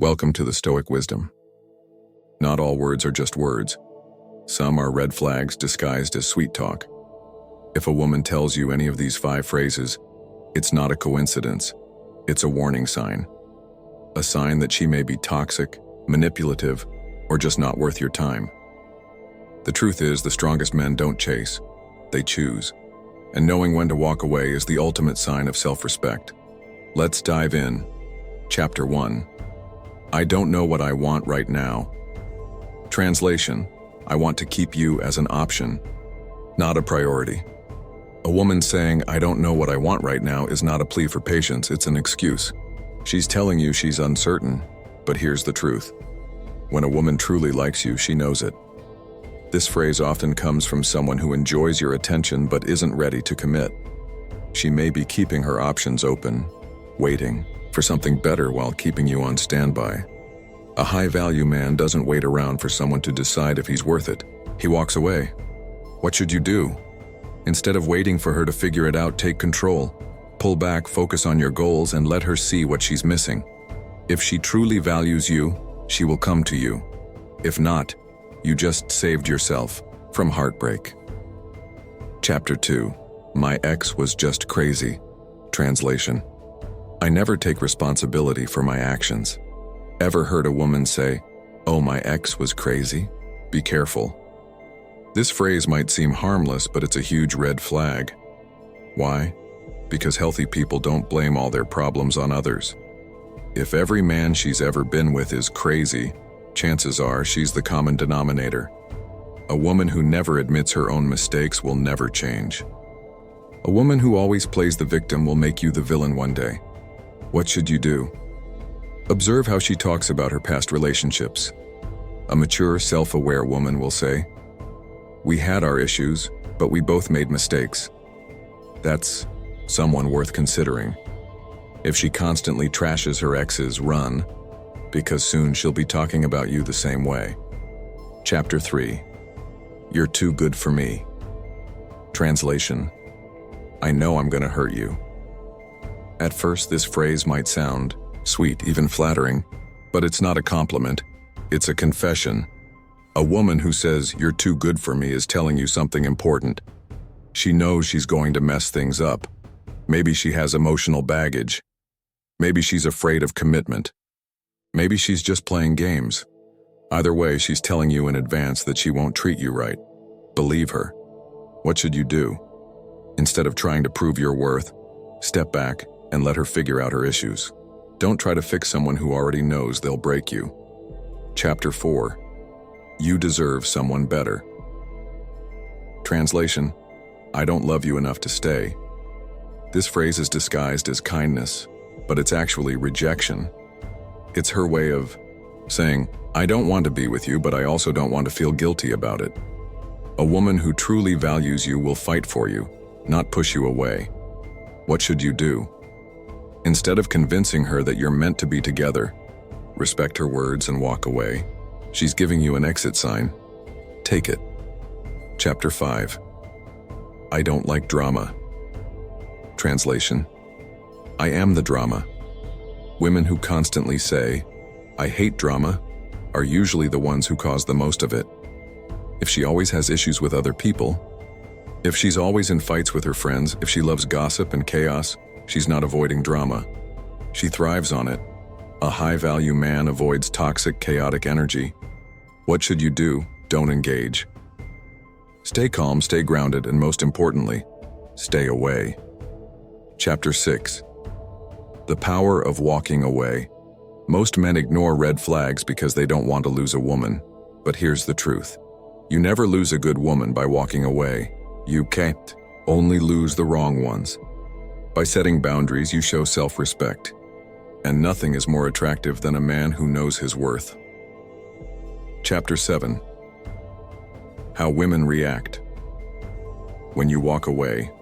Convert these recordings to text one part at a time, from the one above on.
Welcome to the Stoic wisdom. Not all words are just words. Some are red flags disguised as sweet talk. If a woman tells you any of these 5 phrases, it's not a coincidence. It's a warning sign. A sign that she may be toxic, manipulative, or just not worth your time. The truth is, the strongest men don't chase, they choose. And knowing when to walk away is the ultimate sign of self-respect. Let's dive in. Chapter 1. I don't know what I want right now. Translation: I want to keep you as an option, not a priority. A woman saying, I don't know what I want right now is not a plea for patience, it's an excuse. She's telling you she's uncertain, but here's the truth. When a woman truly likes you, she knows it. This phrase often comes from someone who enjoys your attention but isn't ready to commit. She may be keeping her options open, waiting for something better while keeping you on standby. A high-value man doesn't wait around for someone to decide if he's worth it. He walks away. What should you do? Instead of waiting for her to figure it out, take control. Pull back, focus on your goals, and let her see what she's missing. If she truly values you, she will come to you. If not, you just saved yourself from heartbreak. Chapter 2. My ex was just crazy. Translation: I never take responsibility for my actions. Ever heard a woman say, "Oh, my ex was crazy"? Be careful. This phrase might seem harmless, but it's a huge red flag. Why? Because healthy people don't blame all their problems on others. If every man she's ever been with is crazy, chances are she's the common denominator. A woman who never admits her own mistakes will never change. A woman who always plays the victim will make you the villain one day. What should you do? Observe how she talks about her past relationships. A mature, self-aware woman will say, "We had our issues, but we both made mistakes." That's someone worth considering. If she constantly trashes her exes, run, because soon she'll be talking about you the same way. Chapter 3. You're too good for me. Translation: I know I'm gonna hurt you. At first, this phrase might sound sweet, even flattering, but it's not a compliment, it's a confession. A woman who says, "You're too good for me," is telling you something important. She knows she's going to mess things up. Maybe she has emotional baggage. Maybe she's afraid of commitment. Maybe she's just playing games. Either way, she's telling you in advance that she won't treat you right. Believe her. What should you do? Instead of trying to prove your worth, step back and let her figure out her issues. Don't try to fix someone who already knows they'll break you. Chapter 4. You deserve someone better. Translation: I don't love you enough to stay. This phrase is disguised as kindness, but it's actually rejection. It's her way of saying, I don't want to be with you, but I also don't want to feel guilty about it. A woman who truly values you will fight for you, not push you away. What should you do? Instead of convincing her that you're meant to be together, respect her words and walk away. She's giving you an exit sign. Take it. Chapter 5. I don't like drama. Translation: I am the drama. Women who constantly say, I hate drama, are usually the ones who cause the most of it. If she always has issues with other people, if she's always in fights with her friends, if she loves gossip and chaos, she's not avoiding drama. She thrives on it. A high-value man avoids toxic, chaotic energy. What should you do? Don't engage. Stay calm, stay grounded, and most importantly, stay away. Chapter 6. The power of walking away. Most men ignore red flags because they don't want to lose a woman. But here's the truth. You never lose a good woman by walking away. You can't. Only lose the wrong ones. By setting boundaries, you show self-respect. And nothing is more attractive than a man who knows his worth. Chapter 7. How women react. When you walk away.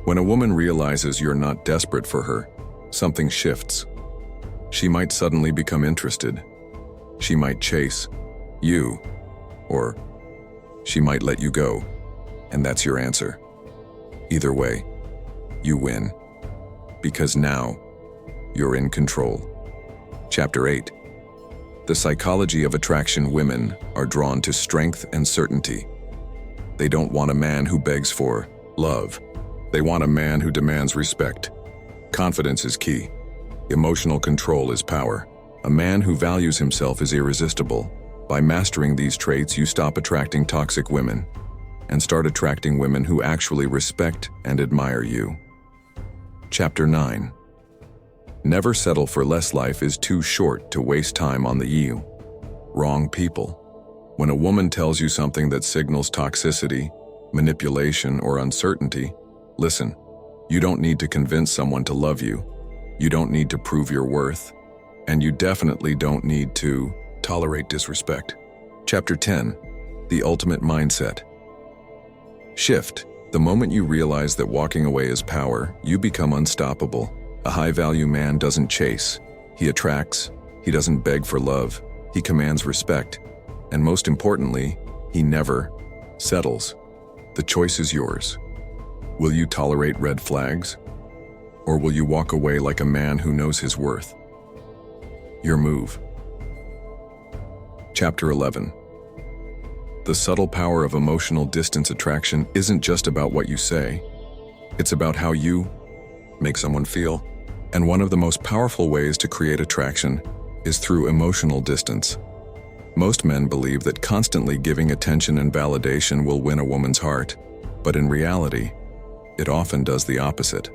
When a woman realizes you're not desperate for her, something shifts. She might suddenly become interested. She might chase you, or she might let you go, and that's your answer. Either way, you win, because now you're in control. Chapter 8. The psychology of attraction. Women are drawn to strength and certainty. They don't want a man who begs for love. They want a man who demands respect. Confidence is key. Emotional control is power. A man who values himself is irresistible. By mastering these traits, you stop attracting toxic women and start attracting women who actually respect and admire you. Chapter 9. Never settle for less. Life is too short to waste time on the wrong people. When a woman tells you something that signals toxicity, manipulation, or uncertainty, listen. You don't need to convince someone to love you. You don't need to prove your worth. And you definitely don't need to tolerate disrespect. Chapter 10. The ultimate mindset shift. The moment you realize that walking away is power, you become unstoppable. A high-value man doesn't chase. He attracts. He doesn't beg for love. He commands respect. And most importantly, he never settles. The choice is yours. Will you tolerate red flags? Or will you walk away like a man who knows his worth? Your move. Chapter 11. The subtle power of emotional distance. Attraction isn't just about what you say. It's about how you make someone feel. And one of the most powerful ways to create attraction is through emotional distance. Most men believe that constantly giving attention and validation will win a woman's heart, but in reality, it often does the opposite.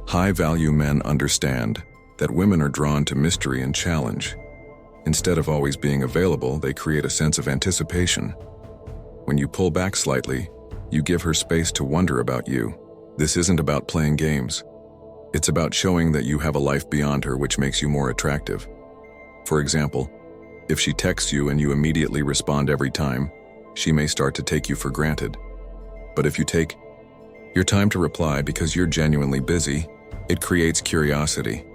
High-value men understand that women are drawn to mystery and challenge. Instead of always being available, they create a sense of anticipation. When you pull back slightly, you give her space to wonder about you. This isn't about playing games. It's about showing that you have a life beyond her, which makes you more attractive. For example, if she texts you and you immediately respond every time, she may start to take you for granted. But if you take your time to reply because you're genuinely busy, it creates curiosity.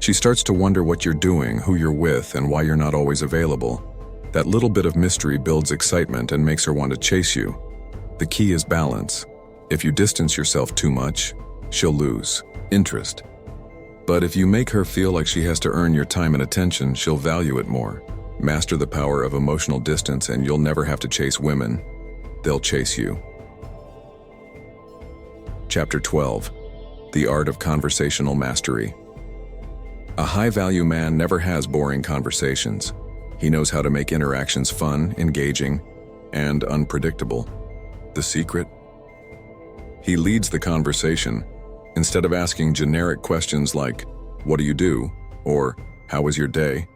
She starts to wonder what you're doing, who you're with, and why you're not always available. That little bit of mystery builds excitement and makes her want to chase you. The key is balance. If you distance yourself too much, she'll lose interest. But if you make her feel like she has to earn your time and attention, she'll value it more. Master the power of emotional distance and you'll never have to chase women. They'll chase you. Chapter 12. The Art of Conversational Mastery. A high-value man never has boring conversations. He knows how to make interactions fun, engaging, and unpredictable. The secret? He leads the conversation. Instead of asking generic questions like, "What do you do?" or "How was your day?"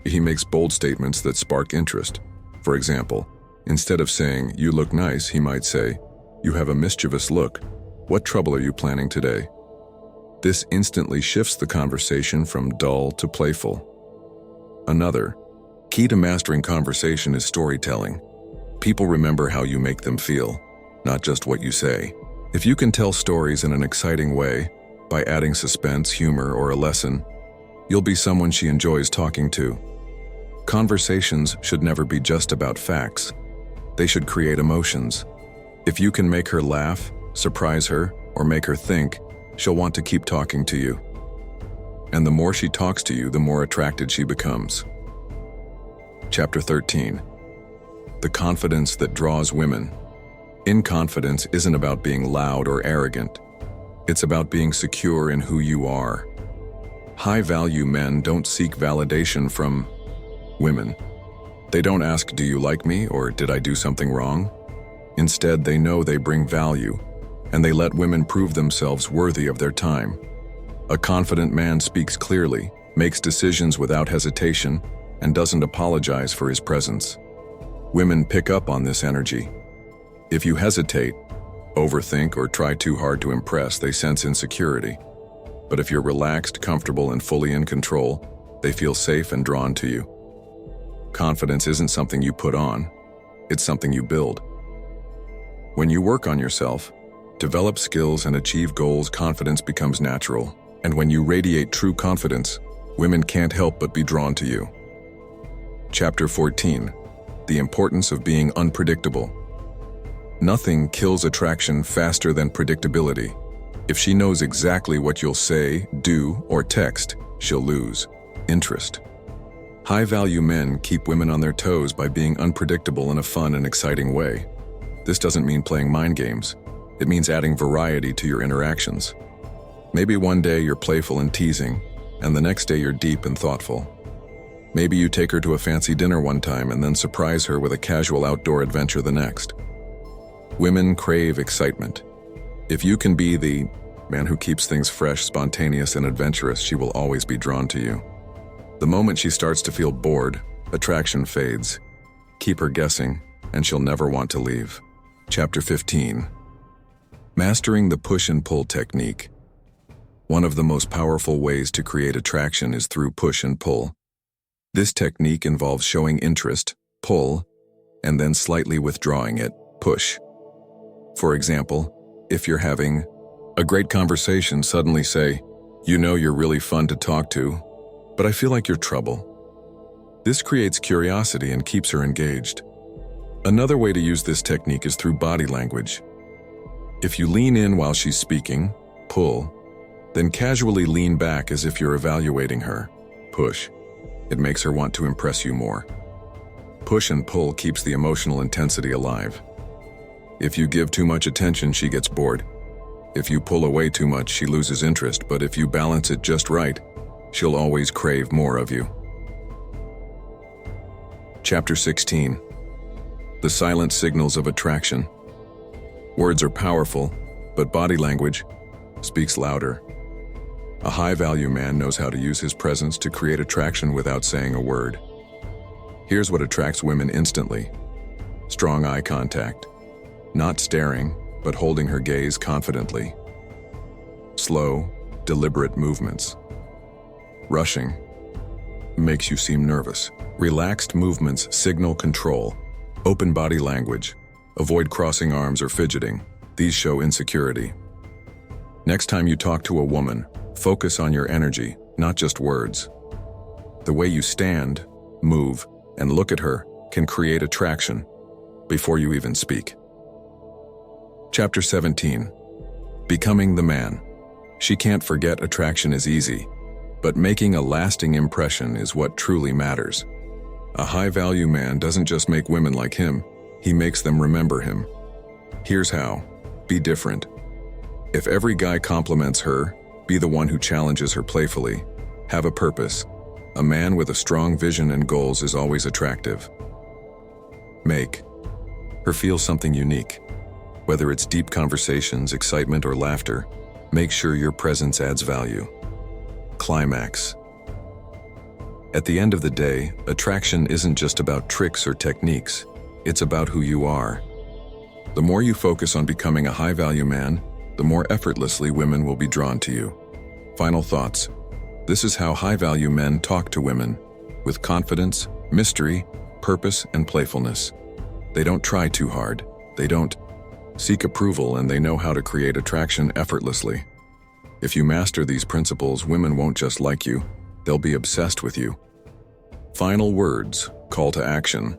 he makes bold statements that spark interest. For example, instead of saying, "You look nice," he might say, "You have a mischievous look. What trouble are you planning today?" This instantly shifts the conversation from dull to playful. Another key to mastering conversation is storytelling. People remember how you make them feel, not just what you say. If you can tell stories in an exciting way, by adding suspense, humor, or a lesson, you'll be someone she enjoys talking to. Conversations should never be just about facts. They should create emotions. If you can make her laugh, surprise her, or make her think, she'll want to keep talking to you. And the more she talks to you, the more attracted she becomes. Chapter 13. The confidence that draws women. Confidence isn't about being loud or arrogant. It's about being secure in who you are. High-value men don't seek validation from women. They don't ask, "Do you like me?" or "Did I do something wrong?" Instead, they know they bring value, and they let women prove themselves worthy of their time. A confident man speaks clearly, makes decisions without hesitation, and doesn't apologize for his presence. Women pick up on this energy. If you hesitate, overthink, or try too hard to impress, they sense insecurity. But if you're relaxed, comfortable, and fully in control, they feel safe and drawn to you. Confidence isn't something you put on, it's something you build. When you work on yourself, develop skills, and achieve goals, confidence becomes natural. And when you radiate true confidence, women can't help but be drawn to you. Chapter 14. The importance of being unpredictable. Nothing kills attraction faster than predictability. If she knows exactly what you'll say, do, or text, she'll lose. Interest. High-value men keep women on their toes by being unpredictable in a fun and exciting way. This doesn't mean playing mind games. It means adding variety to your interactions. Maybe one day you're playful and teasing, and the next day you're deep and thoughtful. Maybe you take her to a fancy dinner one time and then surprise her with a casual outdoor adventure the next. Women crave excitement. If you can be the man who keeps things fresh, spontaneous, and adventurous, she will always be drawn to you. The moment she starts to feel bored, attraction fades. Keep her guessing, and she'll never want to leave. Chapter 15. Mastering the push and pull technique. One of the most powerful ways to create attraction is through push and pull. This technique involves showing interest, pull, and then slightly withdrawing it, push. For example, if you're having a great conversation, suddenly say, "You know you're really fun to talk to, but I feel like you're trouble." This creates curiosity and keeps her engaged. Another way to use this technique is through body language. If you lean in while she's speaking, pull, then casually lean back as if you're evaluating her, push. It makes her want to impress you more. Push and pull keeps the emotional intensity alive. If you give too much attention, she gets bored. If you pull away too much, she loses interest, but if you balance it just right, she'll always crave more of you. Chapter 16. The silent signals of attraction. Words are powerful, but body language speaks louder. A high-value man knows how to use his presence to create attraction without saying a word. Here's what attracts women instantly. Strong eye contact. Not staring, but holding her gaze confidently. Slow, deliberate movements. Rushing makes you seem nervous. Relaxed movements signal control. Open body language. Avoid crossing arms or fidgeting. These show insecurity. Next time you talk to a woman, focus on your energy, not just words. The way you stand, move, and look at her can create attraction before you even speak. Chapter 17. Becoming the man. She can't forget attraction is easy, but making a lasting impression is what truly matters. A high-value man doesn't just make women like him, he makes them remember him. Here's how. Be different. If every guy compliments her, be the one who challenges her playfully. Have a purpose. A man with a strong vision and goals is always attractive. Make her feel something unique. Whether it's deep conversations, excitement, or laughter, make sure your presence adds value. Climax. At the end of the day, attraction isn't just about tricks or techniques. It's about who you are. The more you focus on becoming a high-value man, the more effortlessly women will be drawn to you. Final thoughts. This is how high-value men talk to women, with confidence, mystery, purpose, and playfulness. They don't try too hard. They don't seek approval, and they know how to create attraction effortlessly. If you master these principles, women won't just like you, they'll be obsessed with you. Final words, call to action.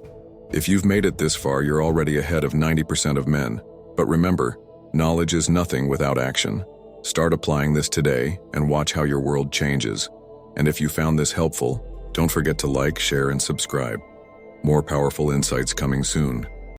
If you've made it this far, you're already ahead of 90% of men. But remember, knowledge is nothing without action. Start applying this today and watch how your world changes. And if you found this helpful, don't forget to like, share, and subscribe. More powerful insights coming soon.